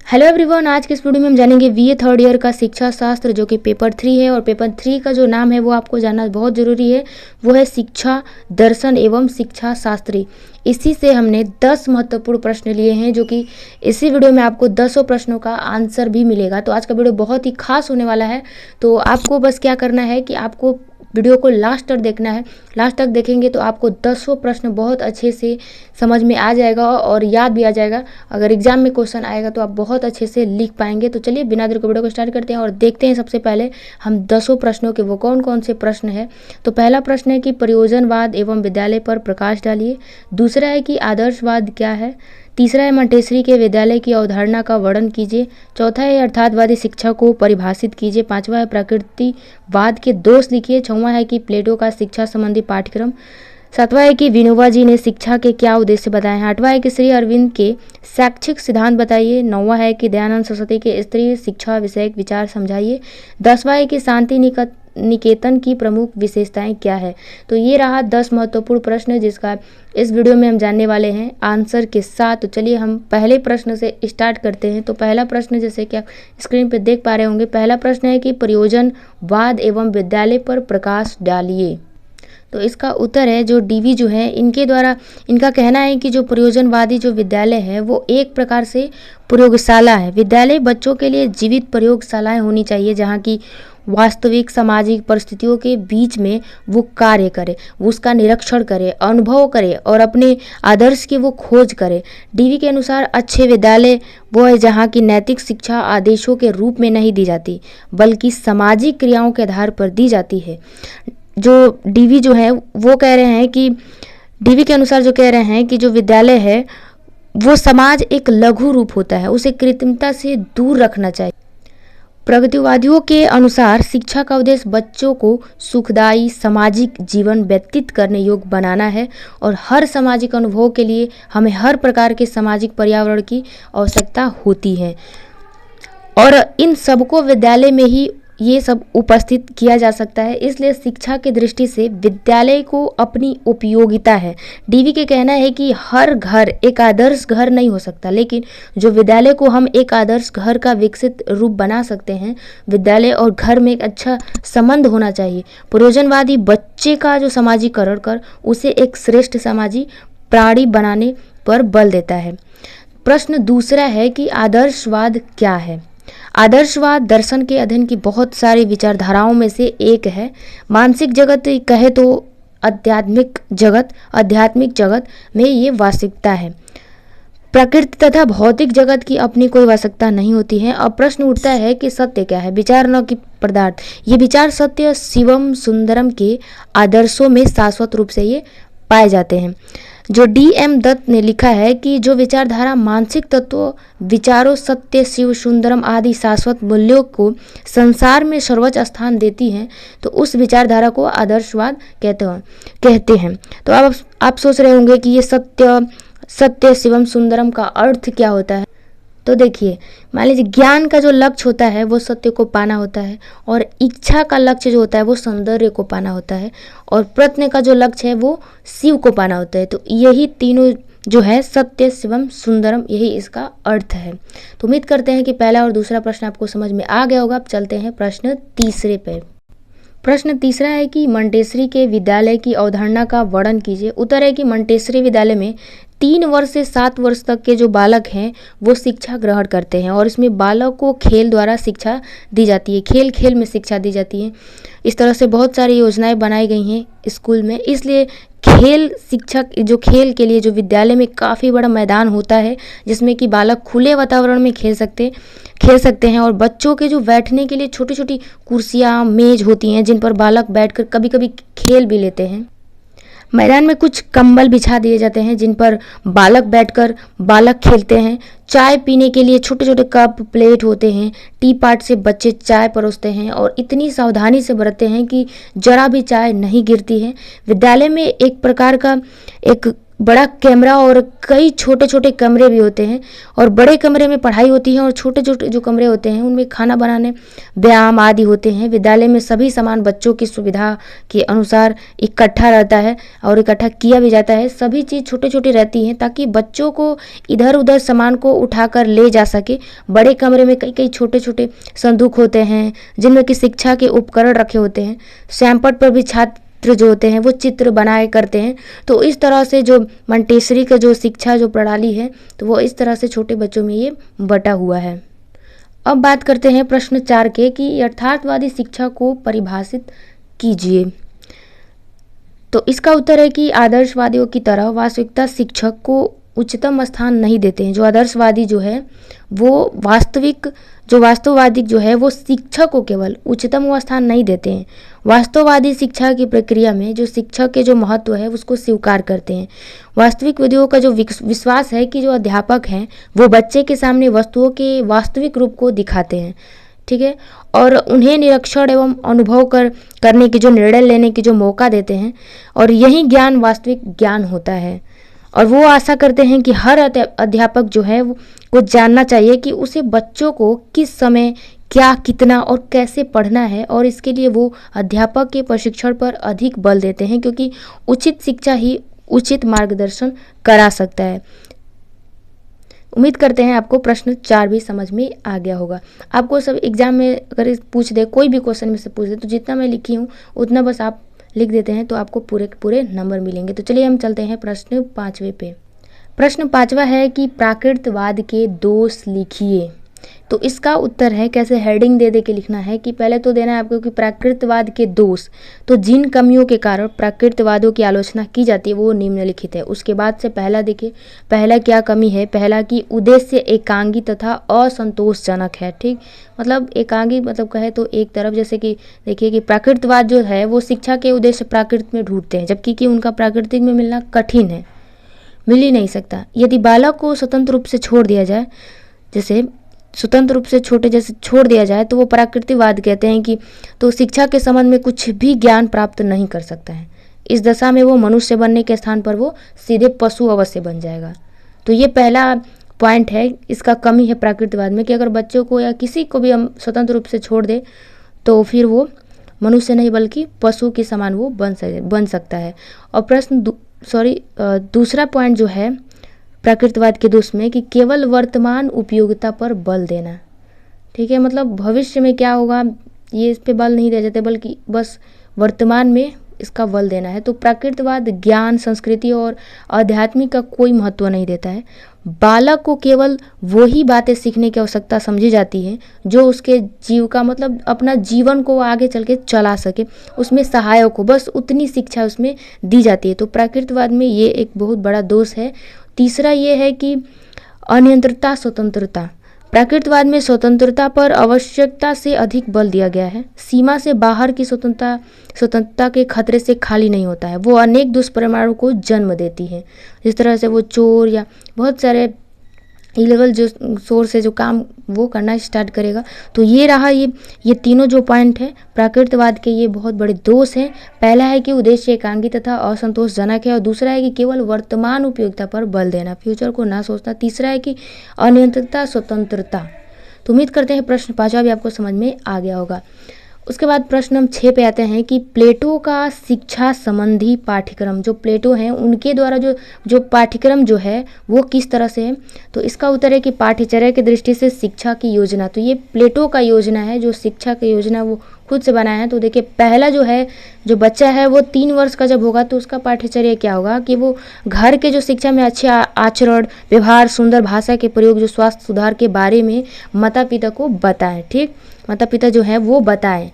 Hello everyone, आज के इस वीडियो में हम जानेंगे बीए थर्ड ईयर का शिक्षा शास्त्र जो कि पेपर 3 है। और पेपर 3 का जो नाम है वो आपको जानना बहुत ज़रूरी है, वो है शिक्षा दर्शन एवं शिक्षा शास्त्री। इसी से हमने 10 महत्वपूर्ण प्रश्न लिए हैं, जो कि इसी वीडियो में आपको 10 प्रश्नों का आंसर भी मिलेगा। तो आज का वीडियो बहुत ही खास होने वाला है। तो आपको बस क्या करना है कि आपको वीडियो को लास्ट तक देखना है। लास्ट तक देखेंगे तो आपको 10 प्रश्न बहुत अच्छे से समझ में आ जाएगा और याद भी आ जाएगा। अगर एग्जाम में क्वेश्चन आएगा तो आप बहुत अच्छे से लिख पाएंगे। तो चलिए बिना देर के वीडियो को स्टार्ट करते हैं और देखते हैं सबसे पहले हम 10 प्रश्नों के वो कौन कौन से प्रश्न है। तो पहला प्रश्न है कि प्रयोजनवाद एवं विद्यालय पर प्रकाश डालिए। दूसरा है कि आदर्शवाद क्या है। तीसरा है मंटेसरी के विद्यालय की अवधारणा का वर्णन कीजिए। चौथा है अर्थातवादी शिक्षा को परिभाषित कीजिए। पांचवा है प्रकृतिवाद के दोष लिखिए। छठवां है कि प्लेटो का शिक्षा संबंधी पाठ्यक्रम। सातवां है कि विनोबा जी ने शिक्षा के क्या उद्देश्य बताए हैं। आठवां है कि श्री अरविंद के शैक्षिक सिद्धांत बताइए। नौवां है कि दयानंद सरस्वती के स्त्री शिक्षा विषयक विचार समझाइए। 10वां है कि शांति निकेतन की प्रमुख विशेषताएं क्या है। तो ये रहा 10 महत्वपूर्ण प्रश्न जिसका इस वीडियो में हम जानने वाले हैं आंसर के साथ। तो चलिए हम पहले प्रश्न से स्टार्ट करते हैं। तो पहला प्रश्न, जैसे कि आप स्क्रीन पर देख पा रहे होंगे, पहला प्रश्न है कि प्रयोजनवाद एवं विद्यालय पर प्रकाश डालिए। तो इसका उत्तर है जो डीवी जो है इनके द्वारा, इनका कहना है कि जो प्रयोजनवादी जो विद्यालय है वो एक प्रकार से प्रयोगशाला है। विद्यालय बच्चों के लिए जीवित प्रयोगशालाएं होनी चाहिए, जहाँ की वास्तविक सामाजिक परिस्थितियों के बीच में वो कार्य करे, वो उसका निरीक्षण करे, अनुभव करे और अपने आदर्श की वो खोज करे। डीवी के अनुसार अच्छे विद्यालय वो है जहाँ की नैतिक शिक्षा आदेशों के रूप में नहीं दी जाती, बल्कि सामाजिक क्रियाओं के आधार पर दी जाती है। जो डीवी जो है वो कह रहे हैं कि डीवी के अनुसार जो कह रहे हैं कि जो विद्यालय है वो समाज एक लघु रूप होता है, उसे कृत्रिमता से दूर रखना चाहिए। प्रगतिवादियों के अनुसार शिक्षा का उद्देश्य बच्चों को सुखदायी सामाजिक जीवन व्यतीत करने योग्य बनाना है और हर सामाजिक अनुभव के लिए हमें हर प्रकार के सामाजिक पर्यावरण की आवश्यकता होती है और इन सबको विद्यालय में ही ये सब उपस्थित किया जा सकता है। इसलिए शिक्षा की दृष्टि से विद्यालय को अपनी उपयोगिता है। डीवी के कहना है कि हर घर एक आदर्श घर नहीं हो सकता, लेकिन जो विद्यालय को हम एक आदर्श घर का विकसित रूप बना सकते हैं। विद्यालय और घर में एक अच्छा संबंध होना चाहिए। प्रयोजनवादी बच्चे का जो समाजीकरण कर उसे एक श्रेष्ठ सामाजिक प्राणी बनाने पर बल देता है। प्रश्न दूसरा है कि आदर्शवाद क्या है। आदर्शवाद दर्शन के अध्ययन की बहुत सारी विचारधाराओं में से एक है। मानसिक जगत कहे तो आध्यात्मिक जगत में ये वास्तविकता है। प्रकृति तथा भौतिक जगत की अपनी कोई वास्तविकता नहीं होती है। अब प्रश्न उठता है कि सत्य क्या है। विचार न कि पदार्थ। ये विचार सत्य शिवम सुंदरम के आदर्शों में शाश्वत रूप से ये पाए जाते हैं। जो DM दत्त ने लिखा है कि जो विचारधारा मानसिक तत्वों, विचारों, सत्य, शिव सुंदरम आदि शाश्वत मूल्यों को संसार में सर्वोच्च स्थान देती हैं, तो उस विचारधारा को आदर्शवाद कहते हैं। तो अब आप सोच रहे होंगे कि ये सत्य शिवम सुंदरम का अर्थ क्या होता है। तो देखिए, मान लीजिए ज्ञान का जो लक्ष्य होता है वो सत्य को पाना होता है, और इच्छा का लक्ष्य जो होता है वो सौंदर्य को पाना होता है, और प्रयत्न का जो लक्ष्य है वो शिव को पाना होता है। तो यही तीनों जो है सत्य शिवम सुंदरम, यही इसका अर्थ है। तो उम्मीद करते हैं कि पहला और दूसरा प्रश्न आपको समझ में आ गया होगा। अब चलते हैं प्रश्न तीसरे पे। प्रश्न तीसरा है कि मंटेसरी के विद्यालय की अवधारणा का वर्णन कीजिए। उत्तर है कि मंटेसरी विद्यालय में 3 वर्ष से 7 वर्ष तक के जो बालक हैं वो शिक्षा ग्रहण करते हैं, और इसमें बालक को खेल द्वारा शिक्षा दी जाती है, खेल खेल में शिक्षा दी जाती है। इस तरह से बहुत सारी योजनाएं बनाई गई हैं स्कूल में। इसलिए खेल शिक्षक जो खेल के लिए जो विद्यालय में काफ़ी बड़ा मैदान होता है, जिसमें कि बालक खुले वातावरण में खेल सकते हैं, और बच्चों के जो बैठने के लिए छोटी छोटी कुर्सियाँ मेज होती हैं जिन पर बालक बैठकर कभी कभी खेल भी लेते हैं। मैदान में कुछ कंबल बिछा दिए जाते हैं जिन पर बालक बैठकर बालक खेलते हैं। चाय पीने के लिए छोटे छोटे कप प्लेट होते हैं। टी पाट से बच्चे चाय परोसते हैं और इतनी सावधानी से बरतते हैं कि जरा भी चाय नहीं गिरती है। विद्यालय में एक प्रकार का एक बड़ा कैमरा और कई छोटे छोटे कमरे भी होते हैं, और बड़े कमरे में पढ़ाई होती है और छोटे छोटे जो कमरे होते हैं उनमें खाना बनाने, व्यायाम आदि होते हैं। विद्यालय में सभी सामान बच्चों की सुविधा के अनुसार इकट्ठा रहता है और इकट्ठा किया भी जाता है। सभी चीज़ छोटे छोटे रहती हैं ताकि बच्चों को इधर उधर सामान को उठाकर ले जा सके। बड़े कमरे में कई कई छोटे छोटे संदूक होते हैं जिनमें कि शिक्षा के उपकरण रखे होते हैं। श्यामपट्ट पर भी छात्र जो होते हैं वो चित्र बनाए करते हैं। तो इस तरह से जो मंटेसरी का जो शिक्षा जो प्रणाली है तो वो इस तरह से छोटे बच्चों में ये बटा हुआ है। अब बात करते हैं प्रश्न 4 के कि यथार्थवादी शिक्षा को परिभाषित कीजिए। तो इसका उत्तर है कि आदर्शवादियों की तरह वास्तविकता शिक्षक को उच्चतम स्थान नहीं देते हैं। जो आदर्शवादी जो है वो वास्तववादी जो है वो शिक्षक को केवल उच्चतम स्थान नहीं देते हैं। वास्तववादी शिक्षा की प्रक्रिया में जो शिक्षक के जो महत्व है उसको स्वीकार करते हैं। वास्तविक विधियों का जो विश्वास है कि जो अध्यापक हैं वो बच्चे के सामने वस्तुओं के वास्तविक रूप को दिखाते हैं, ठीक है, और उन्हें निरीक्षण एवं अनुभव करने की जो निर्णय लेने की जो मौका देते हैं, और यही ज्ञान वास्तविक ज्ञान होता है। और वो आशा करते हैं कि हर अध्यापक जो है वो जानना चाहिए कि उसे बच्चों को किस समय क्या, कितना और कैसे पढ़ना है, और इसके लिए वो अध्यापक के प्रशिक्षण पर अधिक बल देते हैं क्योंकि उचित शिक्षा ही उचित मार्गदर्शन करा सकता है। उम्मीद करते हैं आपको प्रश्न 4 भी समझ में आ गया होगा। आपको सब एग्जाम में अगर पूछ दे, कोई भी क्वेश्चन में से पूछ दे, तो जितना मैं लिखी हूँ उतना बस आप लिख देते हैं तो आपको पूरे पूरे नंबर मिलेंगे। तो चलिए हम चलते हैं प्रश्न 5वें पे। प्रश्न 5वां है कि प्राकृतवाद के दोष लिखिए। तो इसका उत्तर है कैसे, हेडिंग दे के लिखना है कि पहले तो देना है आपको कि प्राकृतवाद के दोष। तो जिन कमियों के कारण प्राकृतवादों की आलोचना की जाती है वो निम्नलिखित है। उसके बाद से पहला देखिए, पहला क्या कमी है, पहला कि उद्देश्य एकांगी तथा असंतोषजनक है। ठीक, मतलब एकांगी मतलब कहे तो एक तरफ, जैसे कि देखिए कि प्राकृतवाद जो है वो शिक्षा के उद्देश्य प्राकृत में ढूंढते हैं, जबकि कि उनका प्राकृतिक में मिलना कठिन है, मिल ही नहीं सकता। यदि बालक को स्वतंत्र रूप से छोड़ दिया जाए, जैसे स्वतंत्र रूप से जैसे छोड़ दिया जाए तो वो प्राकृतिकवाद कहते हैं कि तो शिक्षा के संबंध में कुछ भी ज्ञान प्राप्त नहीं कर सकता है। इस दशा में वो मनुष्य बनने के स्थान पर वो सीधे पशु अवश्य बन जाएगा। तो ये पहला पॉइंट है, इसका कमी है प्राकृतिकवाद में कि अगर बच्चों को या किसी को भी हम स्वतंत्र रूप से छोड़ दें तो फिर वो मनुष्य नहीं बल्कि पशु के समान वो बन सकता है। और प्रश्न दूसरा पॉइंट जो है प्राकृतिकवाद के दोष में कि केवल वर्तमान उपयोगिता पर बल देना। ठीक है, मतलब भविष्य में क्या होगा ये इस पे बल नहीं दिया जाता, बल्कि बस वर्तमान में इसका बल देना है। तो प्राकृतिकवाद ज्ञान, संस्कृति और आध्यात्मिक का कोई महत्व नहीं देता है। बालक को केवल वही बातें सीखने की आवश्यकता समझी जाती है जो उसके जीविका मतलब अपना जीवन को आगे चल के चला सके, उसमें सहायक हो, बस उतनी शिक्षा उसमें दी जाती है। तो प्राकृतिकवाद में ये एक बहुत बड़ा दोष है। तीसरा ये है कि अनियंत्रितता स्वतंत्रता। प्राकृतिकवाद में स्वतंत्रता पर आवश्यकता से अधिक बल दिया गया है। सीमा से बाहर की स्वतंत्रता के खतरे से खाली नहीं होता है, वो अनेक दुष्परिणामों को जन्म देती है। जिस तरह से वो चोर या बहुत सारे इलीगल जो सोर्स है जो काम वो करना स्टार्ट करेगा। तो ये रहा ये तीनों जो पॉइंट है प्राकृतिकवाद के, ये बहुत बड़े दोष हैं। पहला है कि उद्देश्य एकांगी तथा असंतोषजनक है, और दूसरा है कि केवल वर्तमान उपयोगिता पर बल देना, फ्यूचर को ना सोचना। तीसरा है कि अनियंत्रितता स्वतंत्रता। तो उम्मीद करते हैं प्रश्न 5वां भी आपको समझ में आ गया होगा। उसके बाद प्रश्न हम 6 पे आते हैं कि प्लेटो का शिक्षा संबंधी पाठ्यक्रम, जो प्लेटो हैं उनके द्वारा जो पाठ्यक्रम जो है वो किस तरह से है। तो इसका उत्तर है कि पाठ्यचर्या की दृष्टि से शिक्षा की योजना। तो ये प्लेटो का योजना है, जो शिक्षा की योजना वो खुद से बनाया है। तो देखिए पहला जो बच्चा है वो 3 वर्ष का जब होगा तो उसका पाठ्यचर्या क्या होगा कि वो घर के जो शिक्षा में अच्छे आचरण, व्यवहार, सुंदर भाषा के प्रयोग, जो स्वास्थ्य सुधार के बारे में माता पिता को बताएं। ठीक, माता पिता जो है वो बताएं।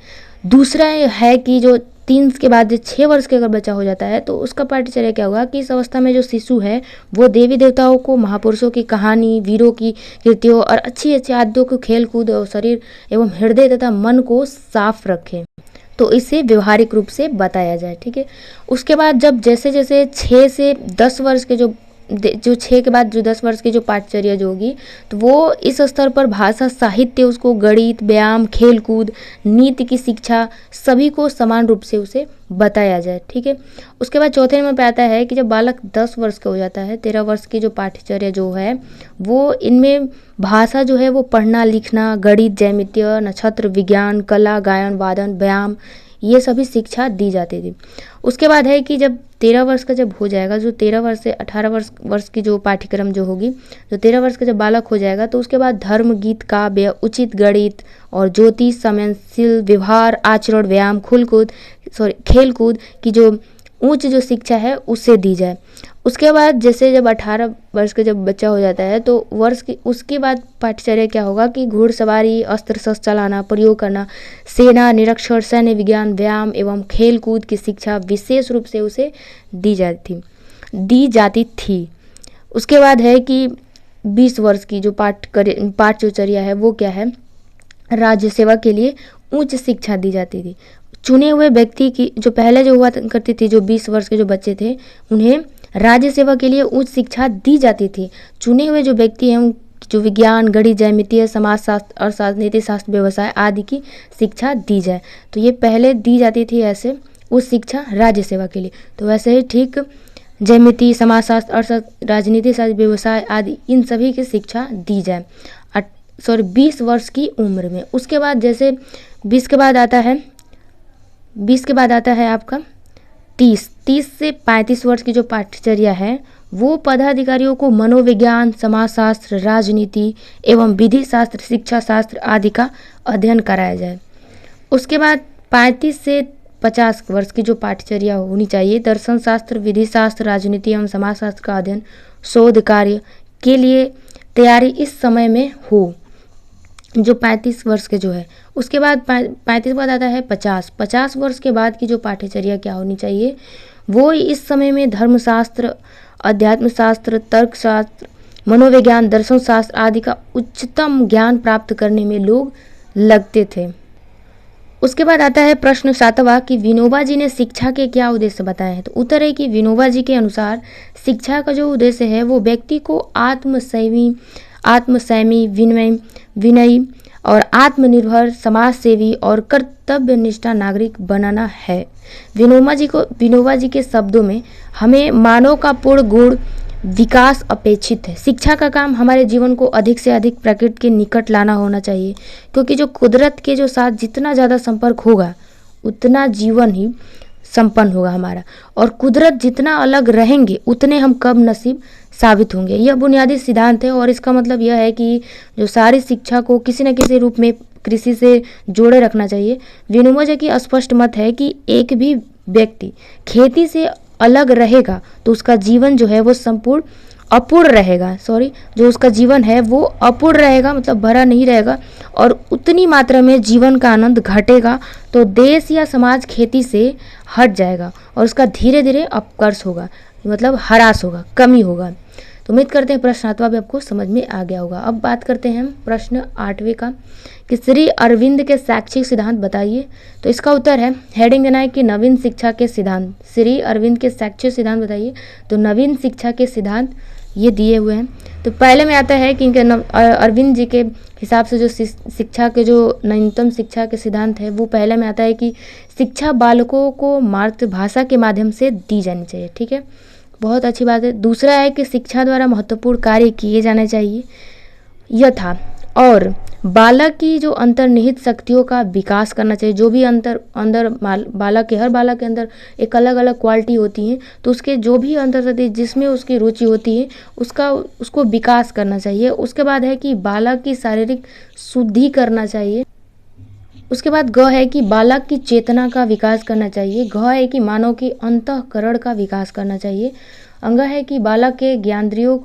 दूसरा है कि जो 3 के बाद जो 6 वर्ष के अगर बच्चा हो जाता है तो उसका पाठ्यचर्या क्या होगा कि इस अवस्था में जो शिशु है वो देवी देवताओं को, महापुरुषों की कहानी, वीरों की कृतियों और अच्छी अच्छी आदतों को, खेल कूद और शरीर एवं हृदय तथा मन को साफ रखें। तो इसे व्यवहारिक रूप से बताया जाए। ठीक है, उसके बाद जब जैसे जैसे 6 से 10 वर्ष के जो जो 6 के बाद जो 10 वर्ष की जो पाठचर्या जो होगी, तो वो इस स्तर पर भाषा, साहित्य, उसको गणित, व्यायाम, खेल कूद, नीति की शिक्षा सभी को समान रूप से उसे बताया जाए। ठीक है। उसके बाद चौथे नंबर पे आता है कि जब बालक 10 वर्ष का हो जाता है, 13 वर्ष की जो पाठचर्या जो है वो इनमें भाषा जो है वो पढ़ना लिखना, गणित, ज्यामितीय, नक्षत्र विज्ञान, कला, गायन, वादन, व्यायाम, ये सभी शिक्षा दी जाती थी। उसके बाद है कि जब 13 वर्ष का जब हो जाएगा, जो 13 वर्ष से 18 वर्ष की जो पाठ्यक्रम जो होगी, जो 13 वर्ष का जब बालक हो जाएगा, तो उसके बाद धर्म, गीत, काव्य, उचित गणित और ज्योतिष, संवेदनशील व्यवहार, आचरण, व्यायाम, खेल कूद की जो उच्च जो शिक्षा है उससे दी जाए। उसके बाद जैसे जब 18 वर्ष का जब बच्चा हो जाता है, तो उसके बाद पाठ्यचर्या क्या होगा कि घुड़सवारी, अस्त्र शस्त्र चलाना, प्रयोग करना, सेना, निरीक्षण, सैन्य विज्ञान, व्यायाम एवं खेल कूद की शिक्षा विशेष रूप से उसे दी जाती थी। उसके बाद है कि 20 वर्ष की जो पाठचर्या है वो क्या है, राज्य सेवा के लिए उच्च शिक्षा दी जाती थी। चुने हुए व्यक्ति की जो पहले जो हुआ करती थी, जो 20 वर्ष के जो बच्चे थे, उन्हें राज्य सेवा के लिए उच्च शिक्षा दी जाती थी। चुने हुए जो व्यक्ति हैं जो विज्ञान, गणित, ज्यामितीय, समाजशास्त्र, अर्थशास्त्र, नीति शास्त्र, व्यवसाय आदि की शिक्षा दी जाए। तो ये पहले दी जाती थी ऐसे उच्च शिक्षा राज्य सेवा के लिए। तो वैसे ही ठीक ज्यामिति, समाजशास्त्र, अर्थशास्त्र, राजनीति शास्त्र, व्यवसाय आदि इन सभी की शिक्षा दी जाए 20 वर्ष की उम्र में। उसके बाद जैसे 20 के बाद आता है आपका 30 से 35 वर्ष की जो पाठ्यचर्या है वो पदाधिकारियों को मनोविज्ञान, समाजशास्त्र, राजनीति एवं विधि शास्त्र, शिक्षा शास्त्र आदि का अध्ययन कराया जाए। उसके बाद 35 से 50 वर्ष की जो पाठ्यचर्या होनी चाहिए, दर्शन शास्त्र, विधि शास्त्र, राजनीति एवं समाजशास्त्र का अध्ययन, शोध कार्य के लिए तैयारी इस समय में हो, जो 35 वर्ष के जो है। उसके बाद 35 के बाद आता है 50 वर्ष के बाद की जो पाठ्यचर्या क्या होनी चाहिए, वो इस समय में धर्मशास्त्र, अध्यात्म शास्त्र, तर्कशास्त्र, मनोविज्ञान, दर्शन शास्त्र आदि का उच्चतम ज्ञान प्राप्त करने में लोग लगते थे। उसके बाद आता है प्रश्न 7वां कि विनोबा जी ने शिक्षा के क्या उद्देश्य बताए हैं। तो उत्तर है कि विनोबा जी के अनुसार शिक्षा का जो उद्देश्य है वो व्यक्ति को आत्मसंयमी, विनयी और आत्मनिर्भर, समाज सेवी और कर्तव्यनिष्ठ नागरिक बनाना है। विनोबा जी के शब्दों में हमें मानव का पूर्ण गुण विकास अपेक्षित है। शिक्षा का काम हमारे जीवन को अधिक से अधिक प्रकृति के निकट लाना होना चाहिए, क्योंकि जो कुदरत के जो साथ जितना ज़्यादा संपर्क होगा उतना जीवन ही संपन्न होगा हमारा, और कुदरत जितना अलग रहेंगे उतने हम कम नसीब साबित होंगे। यह बुनियादी सिद्धांत है, और इसका मतलब यह है कि जो सारी शिक्षा को किसी न किसी रूप में कृषि से जोड़े रखना चाहिए। विनोबा जी की स्पष्ट मत है कि एक भी व्यक्ति खेती से अलग रहेगा तो उसका जीवन जो है वो अपूर्ण रहेगा। जो उसका जीवन है वो अपूर्ण रहेगा, मतलब भरा नहीं रहेगा, और उतनी मात्रा में जीवन का आनंद घटेगा तो देश या समाज खेती से हट जाएगा और उसका धीरे धीरे अपकर्ष होगा, मतलब ह्रास होगा, कमी होगा। तो उम्मीद करते हैं प्रश्न 8वां भी आपको समझ में आ गया होगा। अब बात करते हैं हम प्रश्न 8वें का कि श्री अरविंद के शैक्षिक सिद्धांत बताइए। तो इसका उत्तर है, हेडिंग देना है कि नवीन शिक्षा के सिद्धांत। श्री अरविंद के शैक्षिक सिद्धांत बताइए। तो नवीन शिक्षा के सिद्धांत ये दिए हुए हैं। तो पहले में आता है कि इनके अरविंद जी के हिसाब से जो शिक्षा के जो नवीनतम शिक्षा के सिद्धांत है वो पहले में आता है कि शिक्षा बालकों को मातृभाषा के माध्यम से दी जानी चाहिए। ठीक है, बहुत अच्छी बात है। दूसरा है कि शिक्षा द्वारा महत्वपूर्ण कार्य किए जाने चाहिए यथा, और बालक की जो अंतर्निहित शक्तियों का विकास करना चाहिए। जो भी अंदर बालक के, हर बालक के अंदर एक अलग अलग क्वालिटी होती है, तो उसके जो भी अंतर जिसमें उसकी रुचि होती है उसको विकास करना चाहिए। उसके बाद है कि बालक की शारीरिक शुद्धि करना चाहिए। उसके बाद ग है कि बालक की चेतना का विकास करना चाहिए। घ है कि मानव की अंतःकरण का विकास करना चाहिए। अंग है कि बालक के ज्ञानेंद्रियों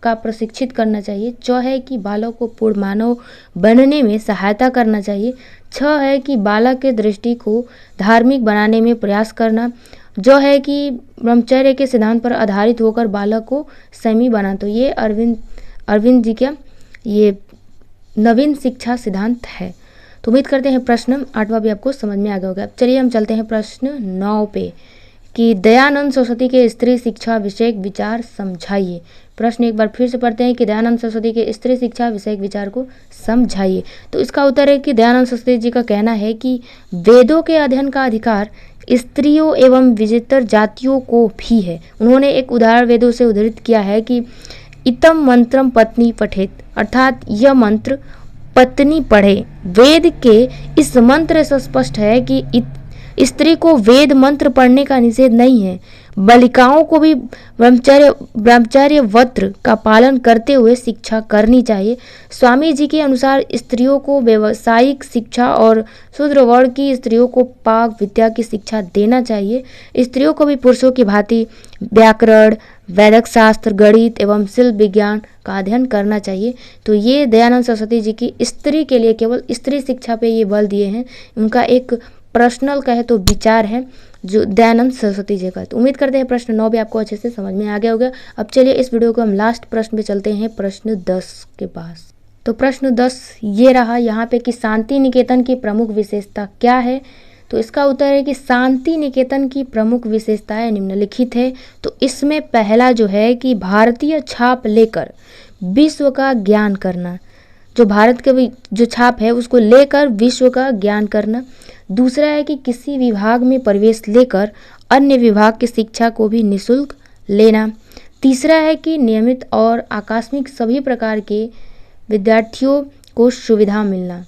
का प्रशिक्षित करना चाहिए। च है कि बालक को पूर्ण मानव बनने में सहायता करना चाहिए। छ है कि बालक के दृष्टि को धार्मिक बनाने में प्रयास करना। जो है कि ब्रह्मचर्य के सिद्धांत पर आधारित होकर बालक को संयमी बना। तो ये अरविंद जी का ये नवीन शिक्षा सिद्धांत है। तो उम्मीद करते हैं प्रश्न 8वां भी आपको समझ में आ गया होगा। अब चलिए हम चलते हैं प्रश्न 9 पे कि दयानंद सरस्वती के स्त्री शिक्षा विषयक विचार समझाइए। प्रश्न एक बार फिर से पढ़ते हैं कि दयानंद सरस्वती के स्त्री शिक्षा विषयक विचार को समझाइए। तो इसका उत्तर है कि दयानंद सरस्वती जी का कहना है कि वेदों के अध्ययन का अधिकार स्त्रियों एवं विजेतर जातियों को भी है। उन्होंने एक उदाहरण वेदों से उद्धृत किया है कि इतम मंत्रम पत्नी पठेत, अर्थात यह मंत्र पत्नी पढ़े। वेद के इस मंत्र से स्पष्ट है कि स्त्री को वेद मंत्र पढ़ने का निषेध नहीं है। बालिकाओं को भी ब्रह्मचर्य व्रत का पालन करते हुए शिक्षा करनी चाहिए। स्वामी जी के अनुसार स्त्रियों को व्यवसायिक शिक्षा और शूद्र वर्ण की स्त्रियों को पाक विद्या की शिक्षा देना चाहिए। स्त्रियों को भी पुरुषों की भांति व्याकरण, वैदिक शास्त्र, गणित एवं शिल्प विज्ञान का अध्ययन करना चाहिए। तो ये दयानंद सरस्वती जी की स्त्री के लिए, केवल स्त्री शिक्षा पे ये बल दिए हैं। उनका एक पर्सनल कहे तो विचार है जो दयानंद सरस्वती जी का। तो उम्मीद करते हैं प्रश्न 9 भी आपको अच्छे से समझ में आ गया होगा। अब चलिए इस वीडियो को हम लास्ट प्रश्न पे चलते हैं, प्रश्न 10 के पास। तो प्रश्न 10 ये रहा यहाँ पे कि शांति निकेतन की प्रमुख विशेषता क्या है। तो इसका उत्तर है कि शांति निकेतन की प्रमुख विशेषताएं निम्नलिखित है। तो इसमें पहला जो है कि भारतीय छाप लेकर विश्व का ज्ञान करना, जो भारत के जो छाप है उसको लेकर विश्व का ज्ञान करना। दूसरा है कि किसी विभाग में प्रवेश लेकर अन्य विभाग की शिक्षा को भी निःशुल्क लेना। तीसरा है कि नियमित और आकस्मिक सभी प्रकार के विद्यार्थियों को सुविधा मिलना।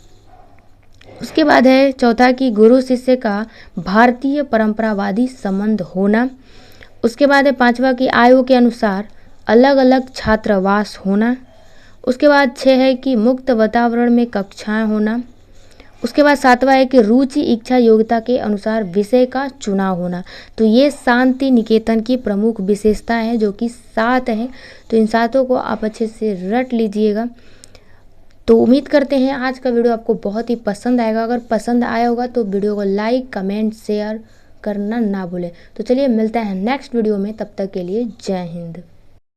उसके बाद है चौथा कि गुरु शिष्य का भारतीय परंपरावादी संबंध होना। उसके बाद है पांचवा कि आयु के अनुसार अलग अलग छात्रावास होना। उसके बाद 6 है कि मुक्त वातावरण में कक्षाएं होना। उसके बाद 7वां है कि रुचि, इच्छा, योग्यता के अनुसार विषय का चुनाव होना। तो ये शांति निकेतन की प्रमुख विशेषताएं हैं जो कि 7 हैं। तो इन 7 को आप अच्छे से रट लीजिएगा। तो उम्मीद करते हैं आज का वीडियो आपको बहुत ही पसंद आएगा। अगर पसंद आया होगा तो वीडियो को लाइक, कमेंट, शेयर करना ना भूलें। तो चलिए मिलते हैं नेक्स्ट वीडियो में, तब तक के लिए जय हिंद।